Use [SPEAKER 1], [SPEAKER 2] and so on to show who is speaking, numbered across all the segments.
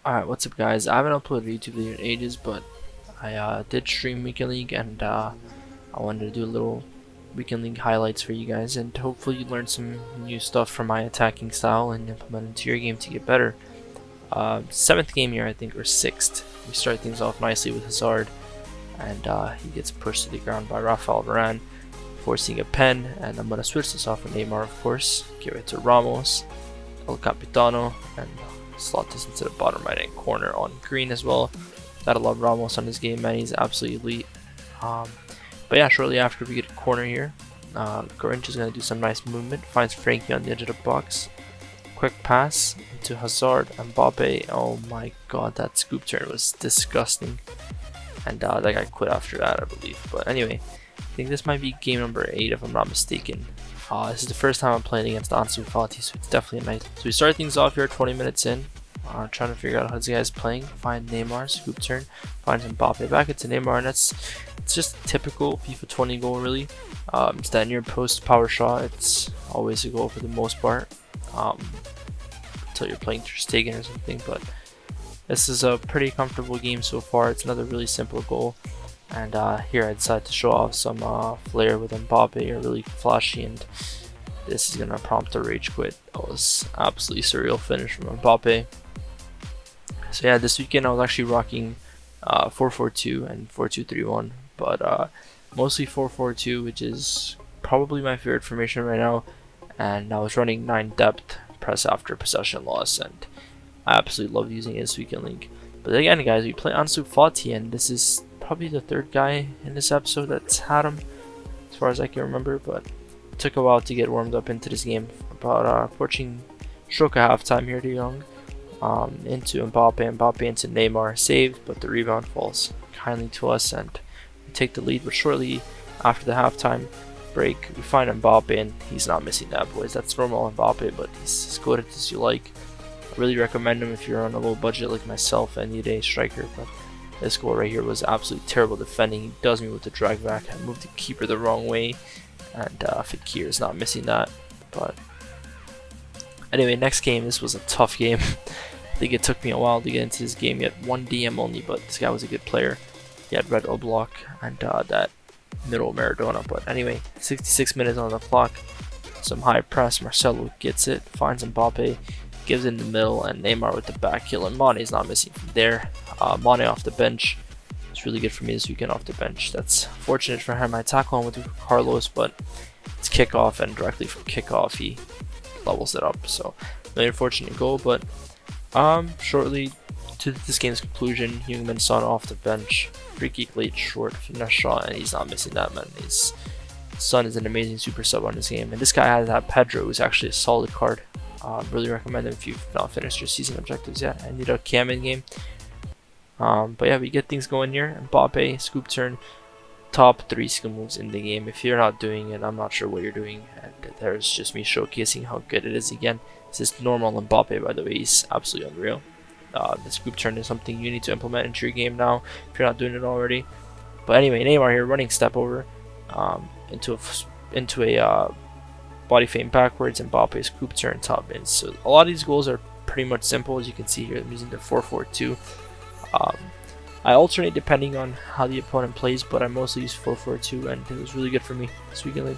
[SPEAKER 1] Alright, what's up guys? I haven't uploaded a YouTube video in ages, but I did stream Weekend League and I wanted to do a little Weekend League highlights for you guys, and hopefully you learn some new stuff from my attacking style and implement it into your game to get better. 7th game here, I think, or 6th. We start things off nicely with Hazard, and he gets pushed to the ground by Rafael Varane, forcing a pen, and I'm going to switch this off with Neymar, of course, give it to Ramos, El Capitano, and slot this into the bottom right hand corner on green as well. Gotta love Ramos on his game, man. He's absolutely elite. But yeah, shortly after we get a corner here, Garrincha is going to do some nice movement, finds Frankie on the edge of the box. Quick pass into Hazard and Mbappe. Oh my god, that scoop turn was disgusting. And that guy quit after that, I believe. But anyway, I think this might be game number 8 if I'm not mistaken. This is the first time I'm playing against Ansu Fati, so it's definitely nice. So we start things off here 20 minutes in. Trying to figure out how this guy's playing. Find Neymar, scoop turn. Find Mbappe back into Neymar, and it's just typical FIFA 20 goal, really. It's that near post power shot. It's always a goal for the most part. Until you're playing Ter Stegen or something, but this is a pretty comfortable game so far. It's another really simple goal. And here I decided to show off some flair with Mbappe, really flashy, and this is gonna prompt a rage quit. That was absolutely surreal finish from Mbappe. So yeah, this weekend I was actually rocking 4-4-2 and 4-2-3-1, but mostly 4-4-2, which is probably my favorite formation right now. And I was running 9 depth, press after possession loss, and I absolutely love using it this weekend league. But again, guys, we play Ansu Fati, and this is probably the 3rd guy in this episode that's had him, as far as I can remember. But it took a while to get warmed up into this game. About approaching stroke of halftime here, De Jong into Mbappe into Neymar, saved, but the rebound falls kindly to us, and we take the lead. But shortly after the halftime break, we find Mbappe, and he's not missing that, boys. That's normal Mbappe, but he's as good as you like. I really recommend him if you're on a low budget like myself and need a striker. But this goal right here was absolutely terrible defending. He does me with the drag back. I moved the keeper the wrong way, and Fekir is not missing that. But anyway, next game, this was a tough game. I think it took me a while to get into this game. He had 1 DM only, but this guy was a good player. He had red Oblak and that middle Maradona. But anyway, 66 minutes on the clock. Some high press. Marcelo gets it, finds Mbappe, gives it in the middle, and Neymar with the back heel. And Mane is not missing from there. Mane off the bench. It's really good for me this weekend off the bench. That's fortunate for him. I tackle him with Carlos, but it's kickoff, and directly from kickoff he levels it up. So very unfortunate goal, but shortly to this game's conclusion, Heung-min Son off the bench, free kick late short finesse shot, and he's not missing that, man. Son is an amazing super sub on this game, and this guy has that Pedro, who's actually a solid card. Really recommend him if you've not finished your season objectives yet. I need a cam in game. But yeah, we get things going here. Mbappe, scoop turn, top 3 skill moves in the game. If you're not doing it, I'm not sure what you're doing. And there's just me showcasing how good it is again. This is normal Mbappe, by the way. He's absolutely unreal. The scoop turn is something you need to implement into your game now if you're not doing it already. But anyway, Neymar here running step over into a body feint backwards, and Mbappe scoop turn top in. So a lot of these goals are pretty much simple, as you can see here. I'm using the 4-4-2. I alternate depending on how the opponent plays, but I mostly use 4-4-2, and it was really good for me this weekend league.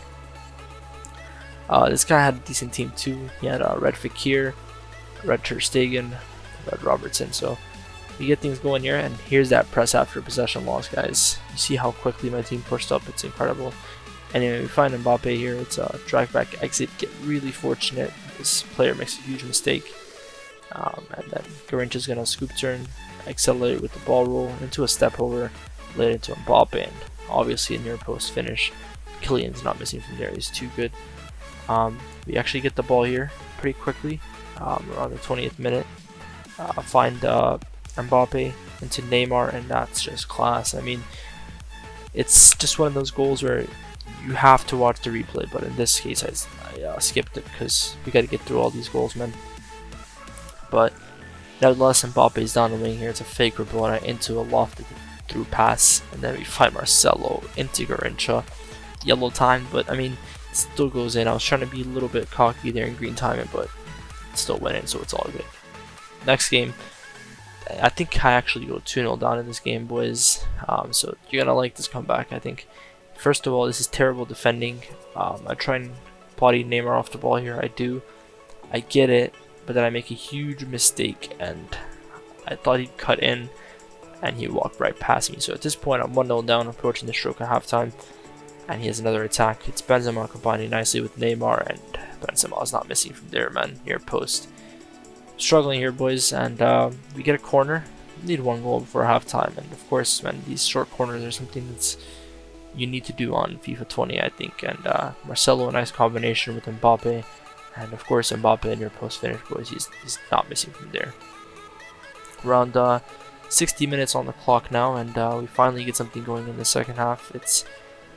[SPEAKER 1] This guy had a decent team too. He had red Fekir, red Ter Stegen, red Robertson. So we get things going here, and here's that press after possession loss, guys. You see how quickly my team pushed up. It's incredible. Anyway, we find Mbappe here. It's a drag back exit. Get really fortunate. This player makes a huge mistake. And then Garrincha's gonna scoop turn, accelerate with the ball roll into a step over, lay it into Mbappe, and obviously a near post finish. Kylian's not missing from there. He's too good. We actually get the ball here pretty quickly around the 20th minute. Find Mbappe into Neymar, and that's just class. I mean, it's just one of those goals where you have to watch the replay, but in this case I skipped it because we got to get through all these goals, man. But nevertheless, Mbappe is down the wing here. It's a fake Rabona into a lofted through pass, and then we find Marcelo into Garrincha. Yellow time, but I mean, it still goes in. I was trying to be a little bit cocky there in green timing, but it still went in, so it's all good. Next game, I think I actually go 2-0 down in this game, boys. So you're gonna like this comeback, I think. First of all, this is terrible defending. I try and potty Neymar off the ball here. I do. I get it, but then I make a huge mistake, and I thought he'd cut in, and he walked right past me. So at this point, I'm 1-0 down, approaching the stroke at halftime, and he has another attack. It's Benzema combining nicely with Neymar, and Benzema is not missing from there, man. Near post. Struggling here, boys, and we get a corner. We need 1 goal before halftime, and of course, man, these short corners are something that's you need to do on FIFA 20, I think. And Marcelo, a nice combination with Mbappe, and of course Mbappe in your post finish, boys. He's not missing from there. Around 60 minutes on the clock now, and we finally get something going in the second half. It's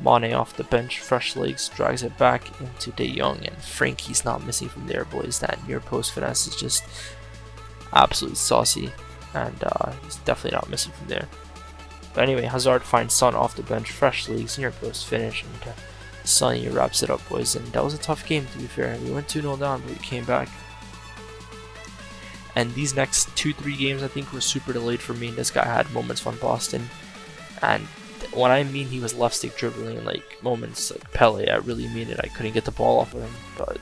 [SPEAKER 1] Mane off the bench, fresh legs, drags it back into De Jong, and Frankie's not missing from there, boys. That near post finesse is just absolutely saucy, and he's definitely not missing from there. But anyway, Hazard finds Son off the bench, fresh legs, near post finish, and Sonny wraps it up, boys. And that was a tough game, to be fair. We went 2-0 down, but we came back. And these next 2-3 games, I think, were super delayed for me. This guy had moments from Boston, and when I mean he was left stick dribbling like moments like Pele, I really mean it. I couldn't get the ball off of him, but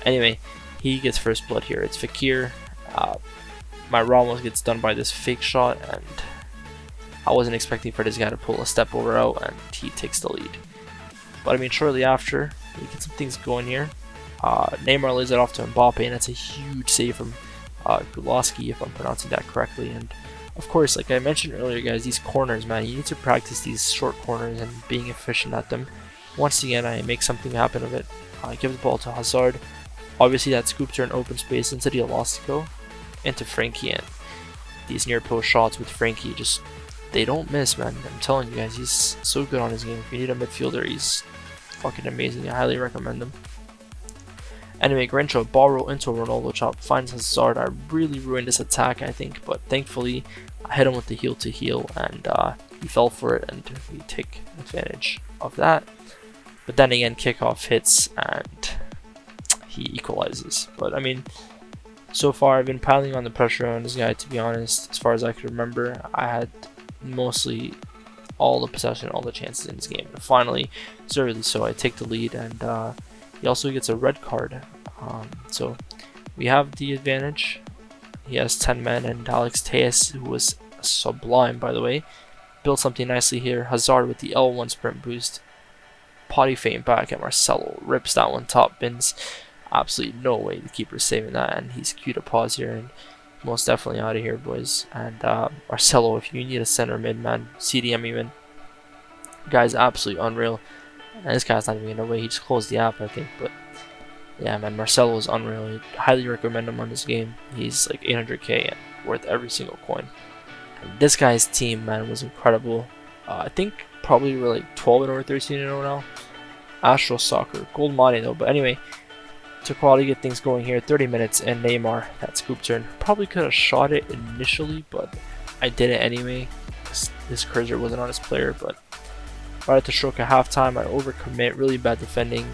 [SPEAKER 1] anyway, he gets first blood here. It's Fekir. My Ramos gets done by this fake shot, and I wasn't expecting for this guy to pull a step over out, and he takes the lead. But I mean, shortly after, we get some things going here. Neymar lays it off to Mbappe, and that's a huge save from Gulowski, if I'm pronouncing that correctly. And of course, like I mentioned earlier, guys, these corners, man, you need to practice these short corners and being efficient at them. Once again, I make something happen of it. I give the ball to Hazard. Obviously, that scoop turn open space into the Elastico, into Frankie, and these near post shots with Frankie, just, they don't miss, man. I'm telling you guys, he's so good on his game. If you need a midfielder, he's fucking amazing. I highly recommend him. Anyway, Grincho ball roll into a Ronaldo chop, finds Hazard. I really ruined this attack, I think, but thankfully I hit him with the heel to heel, and he fell for it, and we take advantage of that. But then again, kickoff hits, and he equalizes. But I mean, so far I've been piling on the pressure on this guy, to be honest. As far as I can remember, I had mostly all the possession, all the chances in this game. And finally, deservedly so, I take the lead, and he also gets a red card. So we have the advantage. He has 10 men, and Alex Telles, who was sublime, by the way, built something nicely here. Hazard with the L1 sprint boost. Potty feint back, and Marcelo rips that one top bins. Absolutely no way the keeper's saving that, and he's cute to pause here, and most definitely out of here, boys. And Marcelo, if you need a center mid, man, CDM even. Guy's absolutely unreal. And this guy's not even gonna wait, he just closed the app, I think. But yeah, man, Marcelo is unreal. I highly recommend him on this game. He's like 800k and worth every single coin. And this guy's team, man, was incredible. I think probably we're like 12 or 13 now. Astro Soccer, gold money though. But anyway, to quality get things going here. 30 minutes, and Neymar, that scoop turn. Probably could have shot it initially, but I did it anyway. This cursor wasn't on his player, but right at the stroke at halftime, I overcommit. Really bad defending.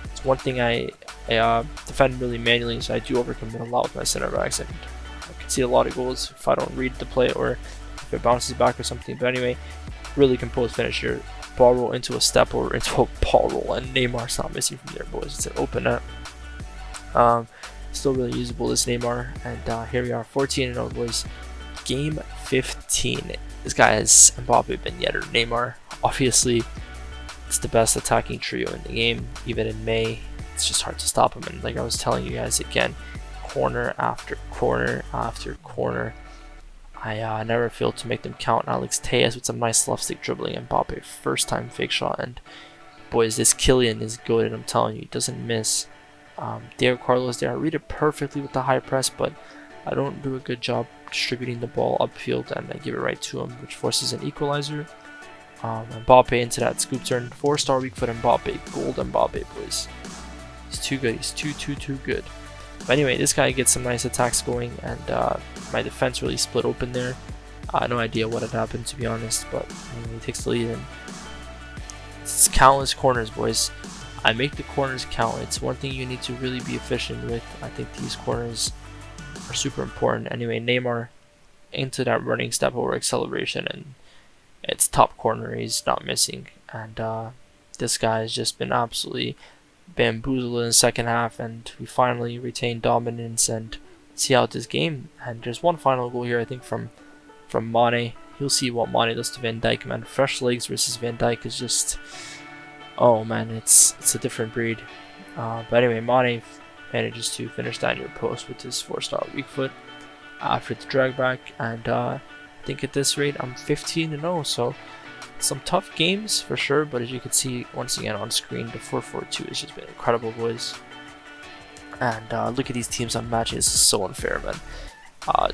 [SPEAKER 1] It's one thing I defend really manually, so I do overcommit a lot with my center backs, and I can see a lot of goals if I don't read the play or if it bounces back or something. But anyway, really composed finish here. Ball roll into a step or into a ball roll, and Neymar's not missing from there, boys. It's an open net. Still really usable, this Neymar, and here we are, 14-0, boys. Game 15. This guy has Mbappe, Ben Yedder, Neymar. Obviously, it's the best attacking trio in the game, even in May. It's just hard to stop him, and like I was telling you guys again, corner after corner after corner. I never failed to make them count. Alex Telles with some nice left stick dribbling, and Mbappe first time fake shot, and boys, this Kylian is good, and I'm telling you, he doesn't miss. Diego Carlos there, I read it perfectly with the high press, but I don't do a good job distributing the ball upfield, and I give it right to him, which forces an equalizer. Mbappe into that scoop turn, 4-star weak foot Mbappe, gold Mbappe, boys. He's too good, he's too good. But anyway, this guy gets some nice attacks going, and my defense really split open there. No idea what had happened, to be honest, but anyway, he takes the lead, and it's countless corners, boys. I make the corners count. It's one thing you need to really be efficient with. I think these corners are super important. Anyway, Neymar into that running step over acceleration, and it's top corner. He's not missing, and this guy has just been absolutely bamboozled in the second half, and we finally retain dominance and see out this game. And there's one final goal here, I think, from Mane. You'll see what Mane does to Van Dijk, man. Fresh legs versus Van Dijk is just, oh man, it's a different breed. But anyway, Mane manages to finish that near post with his 4-star weak foot after the drag back, and I think at this rate I'm 15-0, so some tough games for sure, but as you can see once again on screen, the 4-4-2 has just been incredible, boys. And look at these teams I'm matching. This is so unfair, man.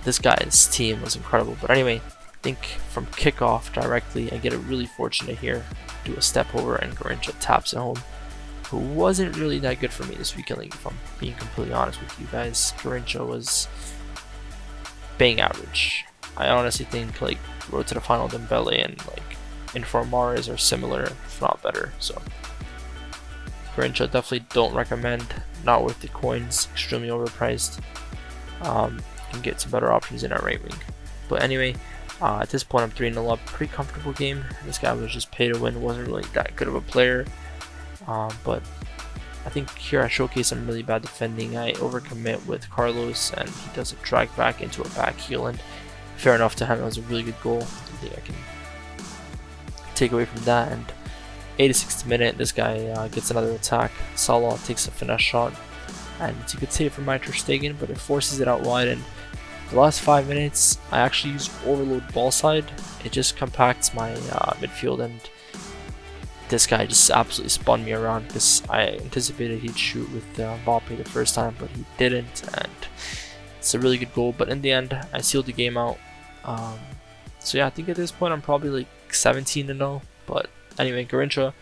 [SPEAKER 1] This guy's team was incredible, but anyway, I think from kickoff directly I get it really fortunate here, do a step over, and Garrincha taps it home, who wasn't really that good for me this weekend league, if I'm being completely honest with you guys. Garrincha was bang average. I honestly think like Road to the Final Dembele and like Inform Mahrez are similar, if not better. So Garrincha definitely don't recommend. Not worth the coins. Extremely overpriced. Can get some better options in our right wing. But anyway, at this point I'm 3-0 up. Pretty comfortable game. This guy was just pay to win. Wasn't really that good of a player. But I think here I showcase some really bad defending. I overcommit with Carlos, and he does a drag back into a back heel, and fair enough to him. That was a really good goal. I think I can take away from that. And 86th minute, this guy gets another attack. Salah takes a finesse shot, and it's a good save from Ter Stegen, but it forces it out wide. And the last 5 minutes, I actually use overload ball side. It just compacts my midfield, and this guy just absolutely spun me around because I anticipated he'd shoot with Mbappe the first time, but he didn't, and it's a really good goal. But in the end, I sealed the game out. So yeah, I think at this point I'm probably like 17-0. But anyway, Garrincha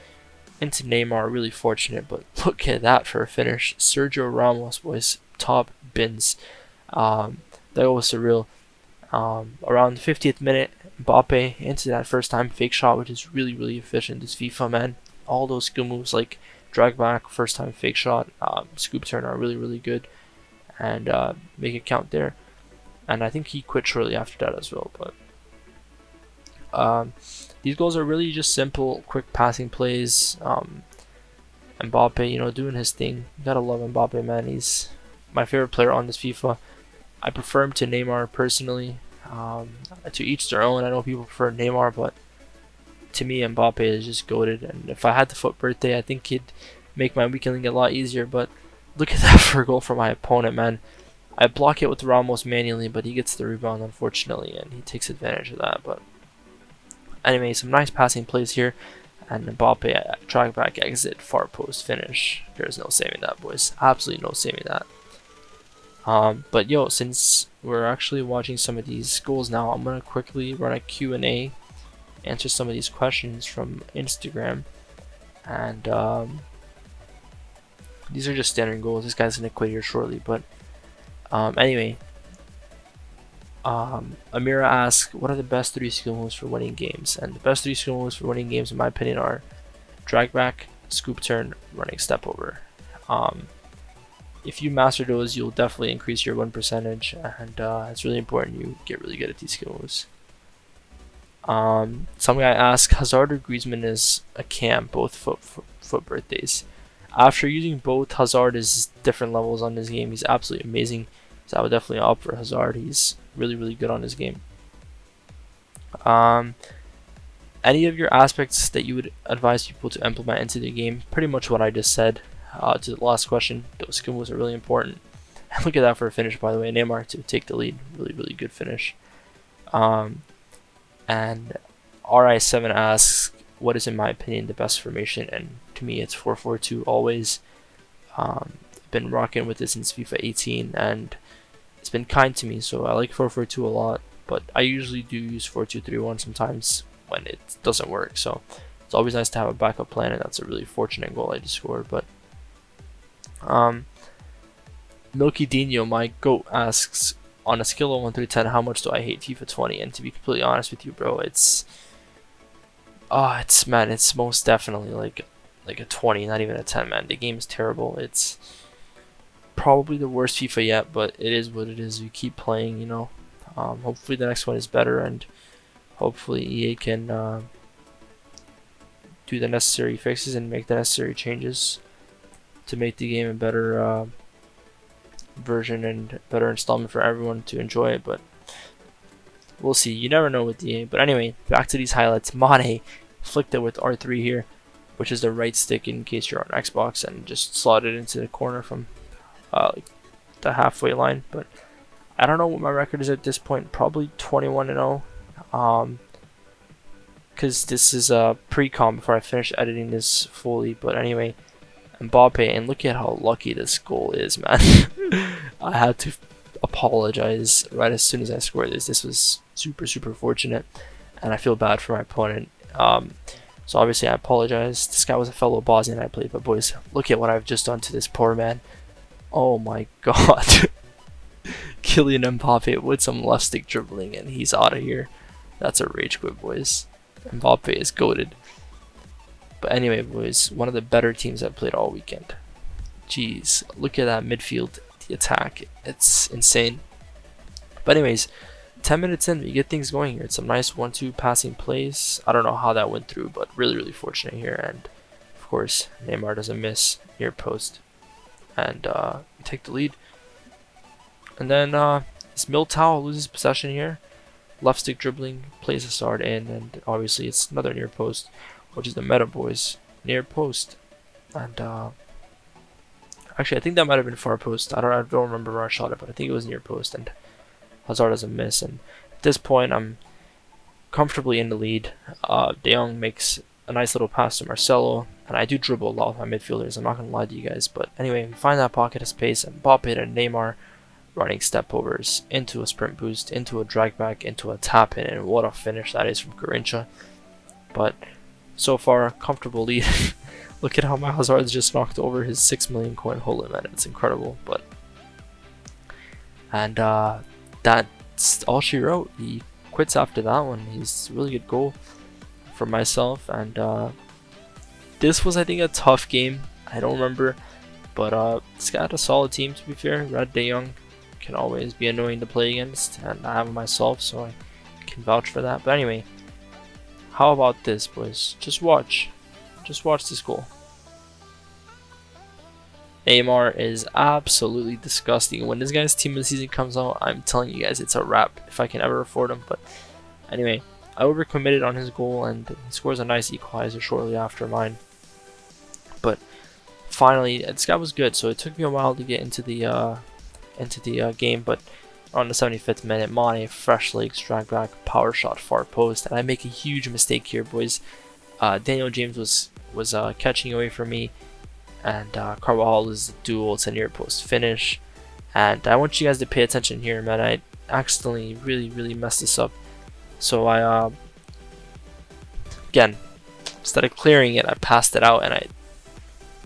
[SPEAKER 1] into Neymar, really fortunate. But look at that for a finish. Sergio Ramos, boys, top bins. That was surreal. Around the 50th minute, Mbappe into that first time fake shot, which is really, really efficient. This FIFA, man, all those skill moves like drag back, first time fake shot, scoop turn are really, really good, and make it count there. And I think he quit shortly after that as well. But these goals are really just simple, quick passing plays. Mbappe, doing his thing. You gotta love Mbappe, man. He's my favorite player on this FIFA. I prefer him to Neymar personally. To each their own. I know people prefer Neymar, but to me, Mbappe is just goated. And if I had the foot birthday, I think he'd make my weekend league a lot easier. But look at that for a goal from my opponent, man. I block it with Ramos manually, but he gets the rebound, unfortunately, and he takes advantage of that. But anyway, some nice passing plays here. And Mbappe, track back, exit, far post, finish. There's no saving that, boys. Absolutely no saving that. But yo, since we're actually watching some of these goals now, I'm gonna quickly run a Q&A, answer some of these questions from Instagram, and these are just standard goals. This guy's gonna quit here shortly, but anyway, Amira asks, what are the best 3 skill moves for winning games? And the best 3 skill moves for winning games, in my opinion, are drag back, scoop turn, running step over. If you master those, you'll definitely increase your win percentage, and it's really important you get really good at these skill moves. Some guy asked, Hazard or Griezmann is a cam, both foot birthdays. After using both, Hazard is different levels on this game. He's absolutely amazing, so I would definitely opt for Hazard. He's really, really good on this game. Any of your aspects that you would advise people to implement into the game? Pretty much what I just said. To the last question, those skill moves are really important. And look at that for a finish, by the way. Neymar to take the lead. Really, really good finish. And RI7 asks, what is, in my opinion, the best formation? And to me, it's 4-4-2 always. Been rocking with this since FIFA 18, and it's been kind to me, so I like 4-4-2 a lot. But I usually do use 4-2-3-1 sometimes when it doesn't work. So it's always nice to have a backup plan, and that's a really fortunate goal I just scored. But Milky Dino, my goat, asks, on a scale of 1 through 10, how much do I hate FIFA 20? And to be completely honest with you, bro, it's most definitely like a 20, not even a 10, man. The game is terrible. It's probably the worst FIFA yet, but it is what it is. We keep playing, Hopefully the next one is better, and hopefully EA can do the necessary fixes and make the necessary changes to make the game a better version and better installment for everyone to enjoy it. But we'll see. You never know with EA. But anyway, back to these highlights. Mane flicked it with R3 here, which is the right stick in case you're on Xbox, and just slotted into the corner from like the halfway line. But I don't know what my record is at this point. Probably 21-0. Because this is a pre-com before I finish editing this fully. But anyway, Mbappe, and look at how lucky this goal is, man. I had to apologize right as soon as I scored this. This was super fortunate, and I feel bad for my opponent. So obviously I apologize. This guy was a fellow Bosnian I played, but boys, look at what I've just done to this poor man. Oh my god. Kylian Mbappe with some left stick dribbling, and he's out of here. That's a rage quit, boys. Mbappe is goated. But anyway, boys, one of the better teams I've played all weekend. Jeez, look at that midfield, the attack. It's insane. But anyways, 10 minutes in, we get things going here. It's some nice 1-2 passing plays. I don't know how that went through, but really fortunate here. And of course, Neymar doesn't miss near post. And we take the lead. And then this Militao loses possession here. Left stick dribbling, plays Hazard in, and obviously it's another near post, which is the meta, boys. Near post. And actually, I think that might have been far post. I don't remember where I shot it, but I think it was near post, and Hazard doesn't miss. And at this point, I'm comfortably in the lead. De Jong makes a nice little pass to Marcelo, and I do dribble a lot with my midfielders. I'm not going to lie to you guys, but anyway, we find that pocket of space, and Mbappe and Neymar running step overs into a sprint boost, into a drag back, into a tap in, and what a finish that is from Garrincha. But so far, comfortable lead. Look at how my Hazard's just knocked over his 6 million coin hole, man. It's incredible. But and that's all she wrote. He quits after that one. He's a really good goal for myself. And this was, I think, a tough game. I don't remember, but it's got a solid team, to be fair. Red De Jong can always be annoying to play against, and I have him myself, so I can vouch for that. But anyway, how about this, boys? Just watch this goal. Neymar is absolutely disgusting. When this guy's team of the season comes out, I'm telling you guys, it's a wrap if I can ever afford him. But anyway, I overcommitted on his goal, and he scores a nice equalizer shortly after mine. But finally, this guy was good, so it took me a while to get into the game. But on the 75th minute, Mane, fresh legs, drag back, power shot, far post, and I make a huge mistake here, boys. Daniel James was catching away from me, and Carvajal is the duel. It's a near post finish, and I want you guys to pay attention here, man. I accidentally really messed this up, so I again, instead of clearing it, I passed it out, and I'm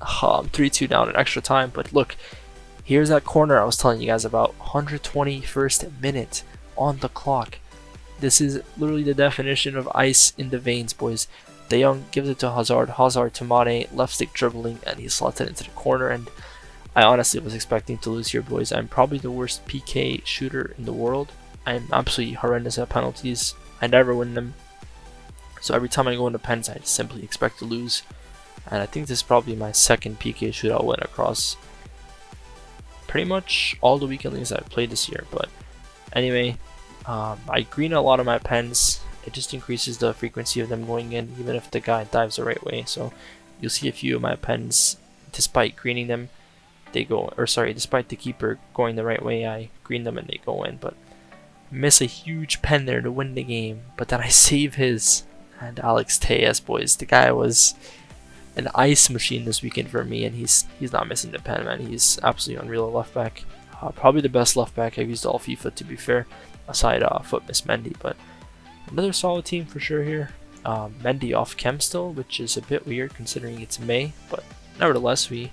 [SPEAKER 1] 3-2 down in extra time. But look, here's that corner I was telling you guys about. 121st minute on the clock. This is literally the definition of ice in the veins, boys. De Jong gives it to Hazard, Hazard to Mane, left stick dribbling, and he slots it into the corner. And I honestly was expecting to lose here, boys. I'm probably the worst PK shooter in the world. I'm absolutely horrendous at penalties. I never win them. So every time I go into pens, I simply expect to lose. And I think this is probably my second PK shootout win across pretty much all the weekend leagues I've played this year. But anyway, I green a lot of my pens. It just increases the frequency of them going in, even if the guy dives the right way. So you'll see a few of my pens, despite greening them, they go, or sorry, despite the keeper going the right way, I green them and they go in. But miss a huge pen there to win the game, but then I save his. And Alex Telles, boys, the guy was an ice machine this weekend for me, and he's not missing the pen, man. He's absolutely unreal at left back. Probably the best left back I've used all FIFA, to be fair, aside Foot Miss Mendy. But another solid team for sure here. Mendy off chem still, which is a bit weird considering it's May, but nevertheless, we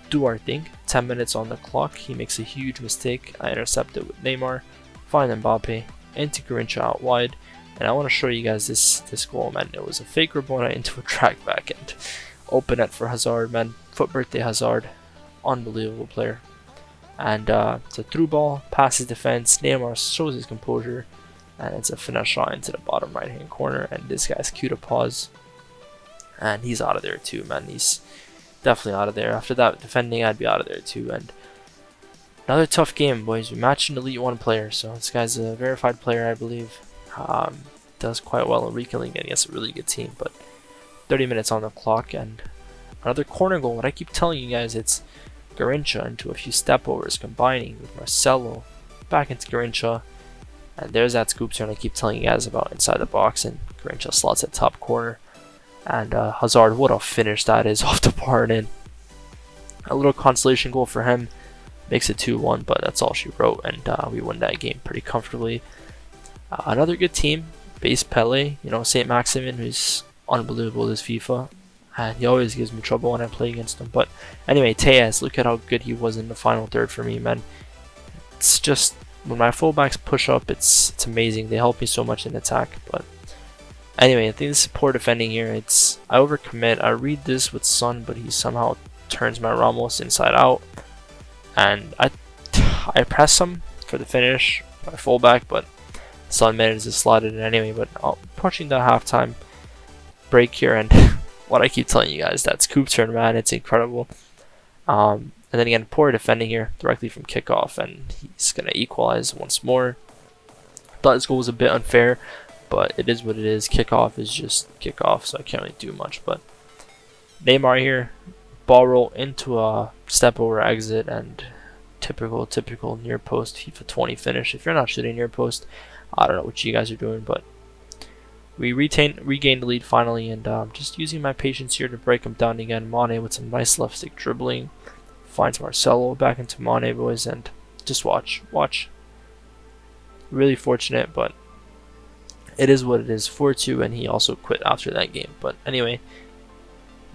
[SPEAKER 1] do our thing. 10 minutes on the clock. He makes a huge mistake. I intercept it with Neymar. Find Mbappe into Garrincha out wide. And I want to show you guys this goal, man. It was a fake Rabona into a track back and open net for Hazard, man. Foot birthday Hazard. Unbelievable player. And it's a through ball, passes defense. Neymar shows his composure, and it's a finesse shot into the bottom right hand corner. And this guy's cue to pause, and he's out of there too, man. He's definitely out of there. After that defending, I'd be out of there too. And another tough game, boys. We matched an Elite 1 player, so this guy's a verified player, I believe. Does quite well in weekend league against a really good team, but 30 minutes on the clock, and another corner goal. What I keep telling you guys, it's Garrincha into a few step overs, combining with Marcelo, back into Garrincha, and there's that scoop turn I keep telling you guys about inside the box, and Garrincha slots at top corner, and Hazard, what a finish that is off the bar and in. A little consolation goal for him, makes it 2-1, but that's all she wrote, and we won that game pretty comfortably. Another good team, base Pele, you know, St. Maximin, who's unbelievable this FIFA, and he always gives me trouble when I play against him. But anyway, Totssf, look at how good he was in the final third for me, man. It's just, when my fullbacks push up, it's amazing. They help me so much in attack. But anyway, I think this is poor defending here. It's, I overcommit. I read this with Son, but he somehow turns my Ramos inside out, and I press him for the finish, my fullback, but Son manages to slot it in anyway. But approaching the halftime break here, and what I keep telling you guys, that scoop turn, man, it's incredible. And then again, poor defending here directly from kickoff, and he's gonna equalize once more. Thought this goal was a bit unfair, but it is what it is. Kickoff is just kickoff, so I can't really do much. But Neymar here, ball roll into a step over exit, and typical near post FIFA 20 finish. If you're not shooting near post, I don't know what you guys are doing, but we regained the lead finally, and just using my patience here to break him down again. Mane with some nice left stick dribbling, finds Marcelo, back into Mane, boys, and just watch. Really fortunate, but it is what it is. 4-2, and he also quit after that game. But anyway,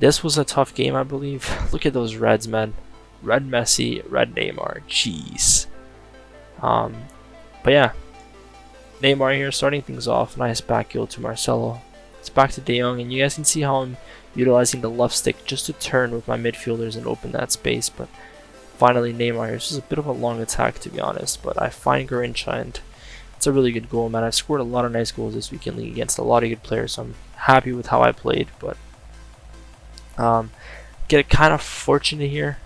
[SPEAKER 1] this was a tough game, I believe. Look at those reds, man. Red Messi, red Neymar. Jeez. But yeah, Neymar here starting things off. Nice back heel to Marcelo. It's back to De Jong, and you guys can see how I'm utilizing the left stick just to turn with my midfielders and open that space. But finally, Neymar here. This is a bit of a long attack, to be honest, but I find Garrincha, and it's a really good goal, man. I've scored a lot of nice goals this weekend league against a lot of good players, so I'm happy with how I played. But get kind of fortunate here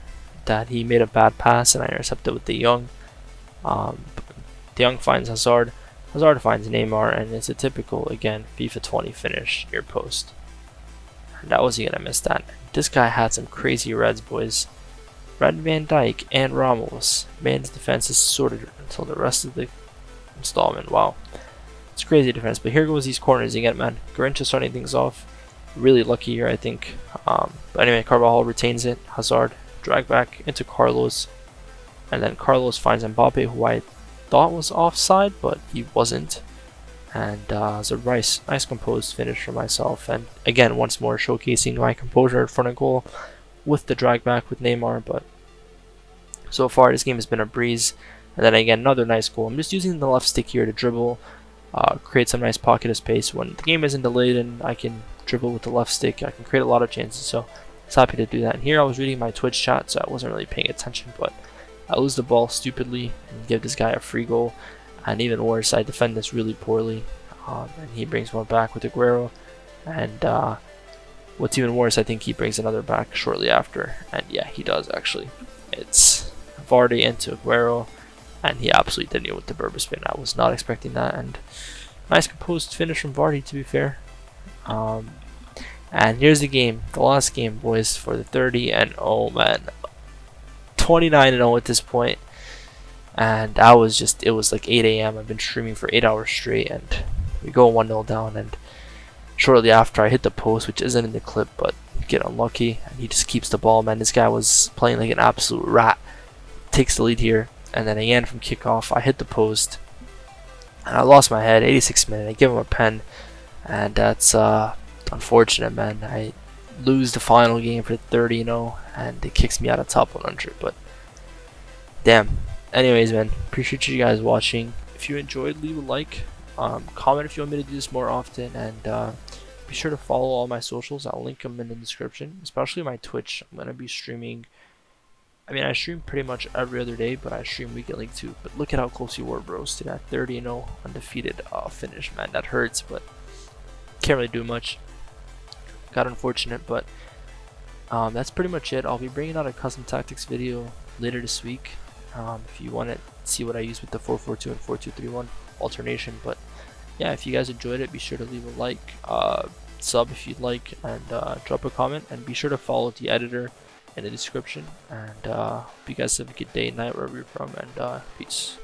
[SPEAKER 1] that he made a bad pass and I intercepted with De Jong. De Jong finds Hazard. Hazard finds Neymar, and it's a typical, again, FIFA 20 finish near post. And that was he gonna miss that. This guy had some crazy reds, boys. Red Van Dijk and Ramos. Man's defense is sorted until the rest of the installment. Wow. It's crazy defense, but here goes these corners again, man. Garrincha starting things off. Really lucky here, I think. But anyway, Carvajal retains it. Hazard drag back into Carlos, and then Carlos finds Mbappe, who I thought was offside, but he wasn't. And it's a nice composed finish for myself. And again, once more showcasing my composure in front of goal with the drag back with Neymar. But so far, this game has been a breeze. And then again, another nice goal. I'm just using the left stick here to dribble, create some nice pocket of space. When the game isn't delayed and I can dribble with the left stick, I can create a lot of chances. So I was happy to do that. And here I was reading my Twitch chat, so I wasn't really paying attention, but I lose the ball stupidly and give this guy a free goal. And even worse, I defend this really poorly, and he brings one back with Aguero. And what's even worse, I think he brings another back shortly after. And yeah, he does actually. It's Vardy into Aguero, and he absolutely did it with the Berber spin. I was not expecting that, and nice composed finish from Vardy, to be fair. And here's the game, the last game, boys, for the 30, and oh man, 29-0 at this point. And it was like 8 AM. I've been streaming for 8 hours straight, and we go 1-0 down, and shortly after I hit the post, which isn't in the clip, but get unlucky, and he just keeps the ball, man. This guy was playing like an absolute rat. Takes the lead here, and then again from kickoff, I hit the post, and I lost my head. 86th minute, I give him a pen, and that's unfortunate, man. I lose the final game for 30-0, and it kicks me out of top 100, but damn. Anyways, man, appreciate you guys watching. If you enjoyed, leave a like, comment if you want me to do this more often, and be sure to follow all my socials. I'll link them in the description, especially my Twitch. I'm going to be streaming I mean, I stream pretty much every other day, but I stream Weekend League too. But look at how close you were, bros, to that 30-0 undefeated finish, man. That hurts, but can't really do much. Got unfortunate, but that's pretty much it. I'll be bringing out a custom tactics video later this week. If you want to see what I use with the 4-4-2 and 4-2-3-1 alternation. But yeah, if you guys enjoyed it, be sure to leave a like, sub if you'd like, and drop a comment. And be sure to follow the editor in the description. And hope you guys have a good day and night wherever you're from. And peace.